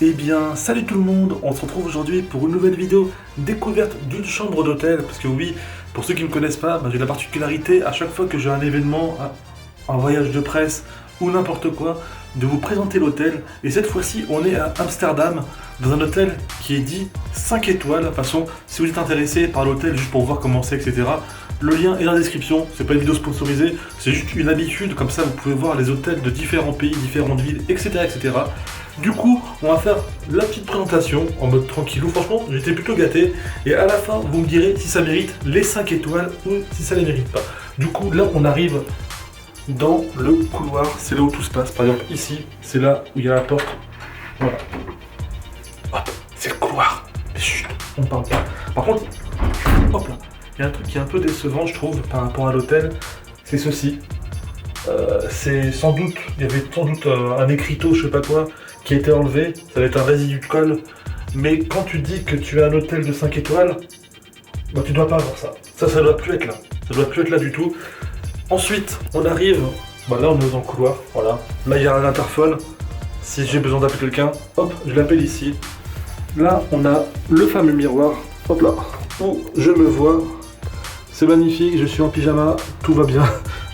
Eh bien, salut tout le monde, on se retrouve aujourd'hui pour une nouvelle vidéo découverte d'une chambre d'hôtel. Parce que oui, pour ceux qui ne me connaissent pas, j'ai la particularité, à chaque fois que j'ai un événement, un voyage de presse ou n'importe quoi, de vous présenter l'hôtel. Et cette fois-ci, on est à Amsterdam, dans un hôtel qui est dit 5 étoiles. De toute façon, si vous êtes intéressé par l'hôtel, juste pour voir comment c'est, etc., le lien est dans la description. C'est pas une vidéo sponsorisée, c'est juste une habitude, comme ça vous pouvez voir les hôtels de différents pays, différentes villes, etc., etc. Du coup, on va faire la petite présentation en mode tranquillou. Franchement, j'étais plutôt gâté. Et à la fin, vous me direz si ça mérite les 5 étoiles ou si ça les mérite pas. Du coup, là, on arrive dans le couloir. C'est là où tout se passe. Par exemple, ici, c'est là où il y a la porte. Voilà. Hop, c'est le couloir. Mais chut, on parle pas. Par contre, hop là, il y a un truc qui est un peu décevant, je trouve, par rapport à l'hôtel. C'est ceci. C'est sans doute, il y avait sans doute un écriteau, je sais pas quoi, qui a été enlevé, ça va être un résidu de colle, mais quand tu dis que tu as un hôtel de 5 étoiles, bah tu dois pas avoir ça. Ça doit plus être là. Ça doit plus être là du tout. Ensuite, on arrive, bah là on est dans le couloir, voilà. Là il y a un interphone, si j'ai besoin d'appeler quelqu'un, hop, je l'appelle ici. Là on a le fameux miroir, hop là, où je me vois. C'est magnifique, je suis en pyjama, tout va bien.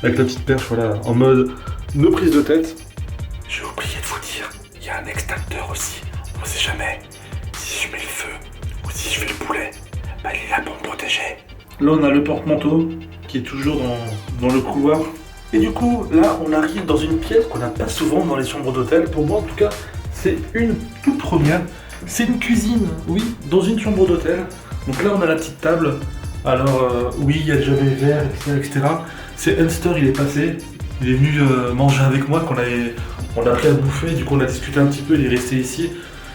Avec la petite perche, voilà, en mode no prise de tête. J'ai oublié de vous dire, il y a un extincteur aussi. On sait jamais si je mets le feu ou si je fais le poulet, bah il est là pour me protéger. Là on a le porte-manteau qui est toujours dans le couloir. Et du coup, là on arrive dans une pièce qu'on n'a pas souvent dans les chambres d'hôtel. Pour moi en tout cas, c'est une toute première. C'est une cuisine, oui, dans une chambre d'hôtel. Donc là on a la petite table. Alors oui, il y a déjà des verres, etc. C'est Unster, il est passé, il est venu manger avec moi, on a pris à bouffer, du coup on a discuté un petit peu, il est resté ici.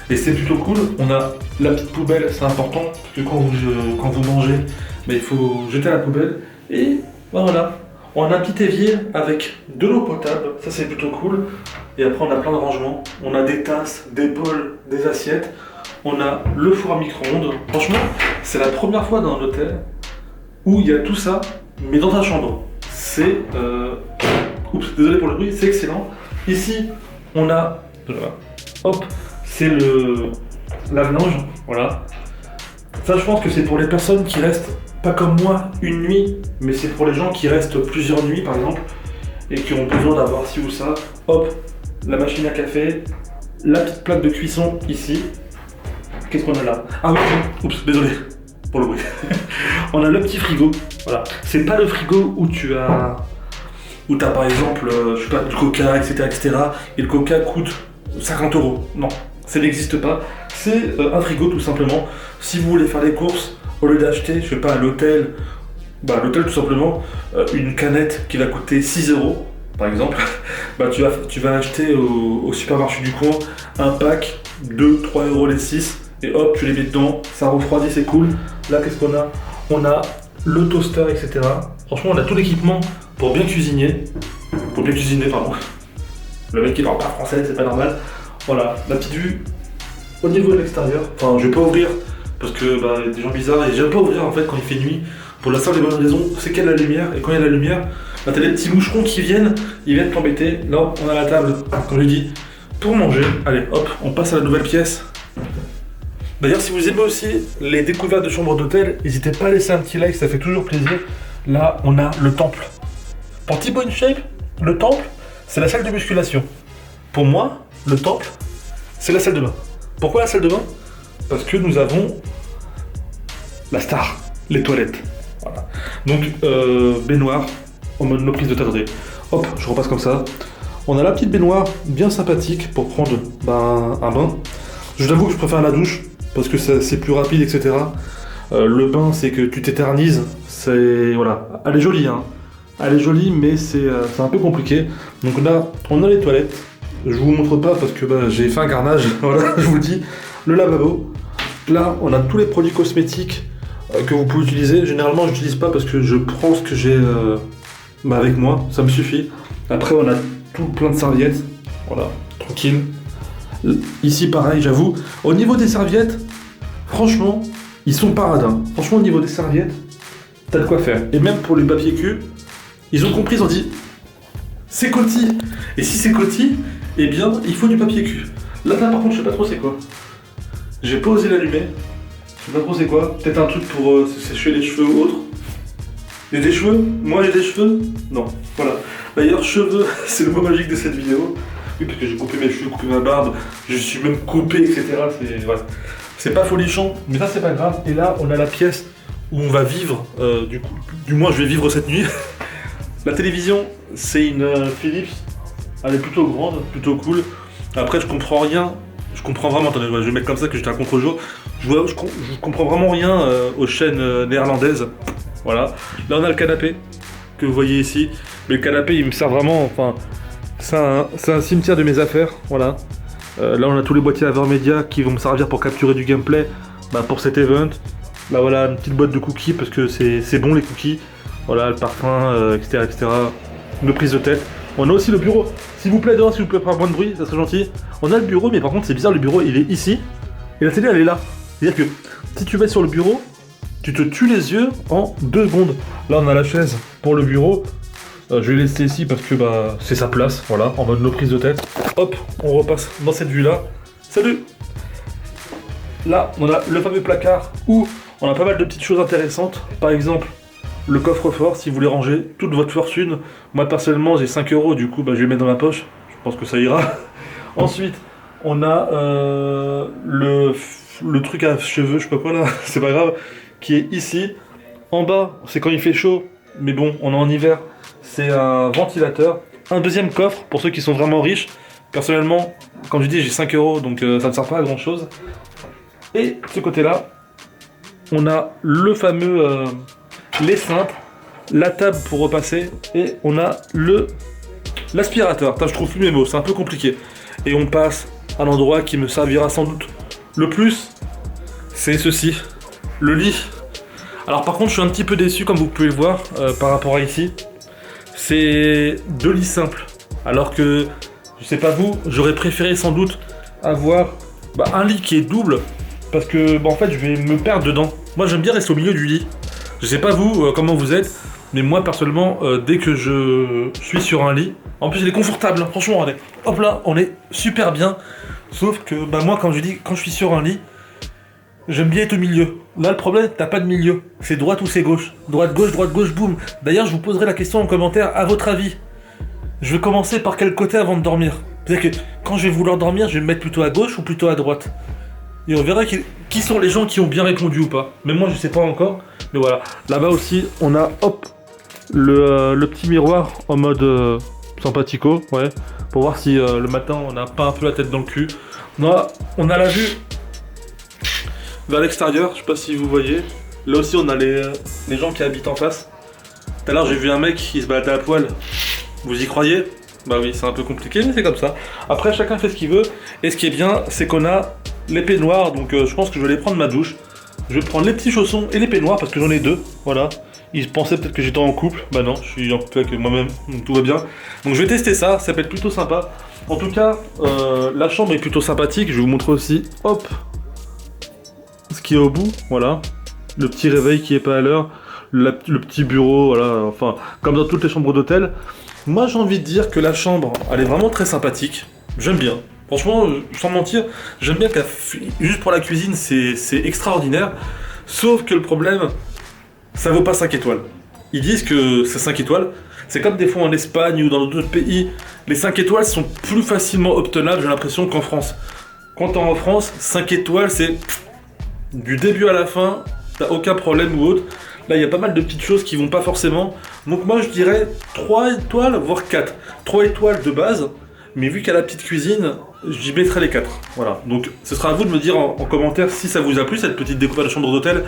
Et c'est plutôt cool, on a la petite poubelle, c'est important, parce que quand vous mangez, il faut jeter à la poubelle. Et voilà, on a un petit évier avec de l'eau potable, ça c'est plutôt cool. Et après on a plein de rangements, on a des tasses, des bols, des assiettes. On a le four à micro-ondes. Franchement, c'est la première fois dans un hôtel où il y a tout ça, mais dans ta chambre. C'est... Oups, désolé pour le bruit, c'est excellent. Ici, on a... Hop, c'est le lave-linge, voilà. Ça, je pense que c'est pour les personnes qui restent, pas comme moi, une nuit, mais c'est pour les gens qui restent plusieurs nuits, par exemple, et qui ont besoin d'avoir ci ou ça. Hop, la machine à café, la petite plaque de cuisson ici. Qu'est-ce qu'on a là? Ah oui, oups, désolé pour le bruit. On a le petit frigo, voilà. C'est pas le frigo où t'as par exemple, je sais pas, du coca, etc., etc. Et le coca coûte 50 €. Non, ça n'existe pas. C'est un frigo tout simplement. Si vous voulez faire les courses, au lieu d'acheter, je sais pas, à l'hôtel, l'hôtel tout simplement, une canette qui va coûter 6 € par exemple, tu vas acheter au supermarché du coin un pack de 3 € les 6. Et hop, tu les mets dedans, ça refroidit, c'est cool. Là, qu'est-ce qu'on a? On a le toaster, etc. Franchement, on a tout l'équipement pour bien cuisiner. Pour bien cuisiner, pardon. Le mec qui parle pas français, c'est pas normal. Voilà, la petite vue au niveau de l'extérieur. Enfin, je vais pas ouvrir parce que y a des gens bizarres et j'aime pas ouvrir en fait quand il fait nuit. Pour la simple et bonne raison, c'est qu'il y a de la lumière. Et quand il y a de la lumière, t'as des petits moucherons qui viennent, ils viennent t'embêter. Là, on a la table, comme je dis, pour manger. Allez, hop, on passe à la nouvelle pièce. D'ailleurs, si vous aimez aussi les découvertes de chambres d'hôtel, n'hésitez pas à laisser un petit like, ça fait toujours plaisir. Là, on a le temple. Pour Thibaut InShape, le temple, c'est la salle de musculation. Pour moi, le temple, c'est la salle de bain. Pourquoi la salle de bain? Parce que nous avons la star, les toilettes. Voilà. Donc, baignoire, en mode no prise de tête. Hop, je repasse comme ça. On a la petite baignoire bien sympathique pour prendre un bain. Je t'avoue que je préfère la douche. Parce que c'est plus rapide, etc. Le bain, c'est que tu t'éternises. C'est... Voilà. Elle est jolie, hein. Elle est jolie, mais c'est un peu compliqué. Donc là, on a les toilettes. Je vous montre pas parce que j'ai fait un garnage. Voilà, je vous le dis. Le lavabo. Là, on a tous les produits cosmétiques que vous pouvez utiliser. Généralement, je n'utilise pas parce que je prends ce que j'ai avec moi. Ça me suffit. Après, on a tout plein de serviettes. Voilà, tranquille. Ici pareil, j'avoue, au niveau des serviettes, franchement, ils sont paradins. Franchement, au niveau des serviettes, t'as de quoi faire. Et même pour les papiers cul, ils ont compris, ils ont dit, c'est Coty. Et si c'est Coty, eh bien, il faut du papier cul. Là par contre je sais pas trop c'est quoi. J'ai pas osé l'allumer. Je sais pas trop c'est quoi. Peut-être un truc pour sécher les cheveux ou autre. Il y a des cheveux? Moi j'ai des cheveux? Non. Voilà. D'ailleurs cheveux, c'est le mot magique de cette vidéo. Oui parce que j'ai coupé mes cheveux, coupé ma barbe, je suis même coupé, etc. C'est pas folichon, mais ça c'est pas grave. Et là on a la pièce où on va vivre, du moins je vais vivre cette nuit. La télévision c'est une Philips. Elle est plutôt grande, plutôt cool. Après je comprends rien. Je comprends vraiment, attendez, je vais mettre comme ça que j'étais à contre-jour. Je comprends vraiment rien aux chaînes néerlandaises. Voilà. Là on a le canapé que vous voyez ici. Mais le canapé il me sert vraiment, enfin, c'est un cimetière de mes affaires. Voilà. Là on a tous les boîtiers Avermedia qui vont me servir pour capturer du gameplay pour cet event. Là voilà une petite boîte de cookies parce que c'est bon les cookies. Voilà le parfum, etc., etc. Nos prises de tête. On a aussi le bureau. S'il vous plaît dehors, s'il vous plaît, faire moins de bruit, ça serait gentil. On a le bureau, mais par contre c'est bizarre, le bureau il est ici et la télé elle est là. C'est-à-dire que si tu vas sur le bureau, tu te tues les yeux en 2 secondes. Là on a la chaise pour le bureau. Je vais laisser ici parce que c'est sa place, voilà, en mode nos prises de tête. Hop, on repasse dans cette vue-là. Salut! Là, on a le fameux placard où on a pas mal de petites choses intéressantes. Par exemple, le coffre-fort, si vous voulez ranger toute votre fortune. Moi, personnellement, j'ai 5 €, du coup, je vais le mettre dans ma poche. Je pense que ça ira. Ensuite, on a le truc à cheveux, je sais pas quoi là, c'est pas grave, qui est ici. En bas, c'est quand il fait chaud, mais bon, on est en hiver. C'est un ventilateur. Un deuxième coffre pour ceux qui sont vraiment riches. Personnellement, comme je dis, j'ai 5 €, donc ça ne sert pas à grand chose. Et de ce côté-là, on a le fameux les cintres, la table pour repasser, et on a l'aspirateur. Je trouve plus mes mots, c'est un peu compliqué. Et on passe à l'endroit qui me servira sans doute le plus, c'est ceci, le lit. Alors par contre, je suis un petit peu déçu, comme vous pouvez le voir, par rapport à ici. C'est 2 lits simples, alors que, je sais pas vous, j'aurais préféré sans doute avoir un lit qui est double, parce que en fait je vais me perdre dedans. Moi j'aime bien rester au milieu du lit. Je sais pas vous, comment vous êtes, mais moi personnellement, dès que je suis sur un lit, en plus il est confortable, franchement, allez, hop là, on est super bien, sauf que moi quand je suis sur un lit, j'aime bien être au milieu. Là, le problème, t'as pas de milieu. C'est droite ou c'est gauche. Droite, gauche, boum. D'ailleurs, je vous poserai la question en commentaire, à votre avis. Je vais commencer par quel côté avant de dormir. C'est-à-dire que quand je vais vouloir dormir, je vais me mettre plutôt à gauche ou plutôt à droite. Et on verra qui sont les gens qui ont bien répondu ou pas. Mais moi, je sais pas encore. Mais voilà. Là-bas aussi, on a, hop, le petit miroir en mode sympathico, ouais. Pour voir si le matin, on n'a pas un peu la tête dans le cul. On a la vue vers l'extérieur, je sais pas si vous voyez. Là aussi on a les gens qui habitent en face. Tout à l'heure j'ai vu un mec qui se baladait à poil. Vous y croyez? Bah oui, c'est un peu compliqué mais c'est comme ça. Après chacun fait ce qu'il veut. Et ce qui est bien c'est qu'on a les peignoirs. Donc je pense que je vais aller prendre ma douche. Je vais prendre les petits chaussons et les peignoirs parce que j'en ai 2. Voilà. Ils pensaient peut-être que j'étais en couple. Bah non, je suis en couple avec moi-même. Donc tout va bien. Donc je vais tester ça, ça peut être plutôt sympa. En tout cas, la chambre est plutôt sympathique. Je vais vous montrer aussi, hop, ce qui est au bout, voilà, le petit réveil qui est pas à l'heure, le petit bureau, voilà, enfin, comme dans toutes les chambres d'hôtel. Moi j'ai envie de dire que la chambre, elle est vraiment très sympathique, j'aime bien. Franchement, sans mentir, j'aime bien juste pour la cuisine, c'est extraordinaire. Sauf que le problème, ça vaut pas 5 étoiles. Ils disent que c'est 5 étoiles, c'est comme des fois en Espagne ou dans d'autres pays, les 5 étoiles sont plus facilement obtenables, j'ai l'impression, qu'en France. Quand t'es en France, 5 étoiles, c'est du début à la fin, t'as aucun problème ou autre. Là, il y a pas mal de petites choses qui vont pas forcément. Donc moi, je dirais 3 étoiles, voire 4. 3 étoiles de base, mais vu qu'il y a la petite cuisine, j'y mettrai les 4. Voilà, donc ce sera à vous de me dire en commentaire si ça vous a plu, cette petite découverte de chambre d'hôtel.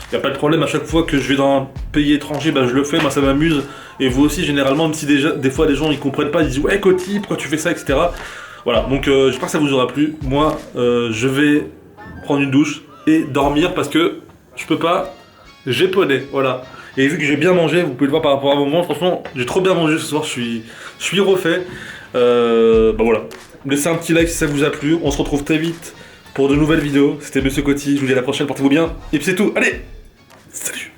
Il n'y a pas de problème, à chaque fois que je vais dans un pays étranger, je le fais, moi ça m'amuse. Et vous aussi, généralement, même si des fois des gens ils comprennent pas, ils disent « Ouais, Coty, pourquoi tu fais ça, etc. » Voilà, donc j'espère que ça vous aura plu. Moi, je vais prendre une douche et dormir parce que je peux pas, j'ai poney, voilà. Et vu que j'ai bien mangé, vous pouvez le voir par rapport à mon moment, franchement, j'ai trop bien mangé ce soir, je suis refait. Voilà, laissez un petit like si ça vous a plu, on se retrouve très vite pour de nouvelles vidéos. C'était Monsieur Coty, je vous dis à la prochaine, portez-vous bien, et puis c'est tout, allez, salut.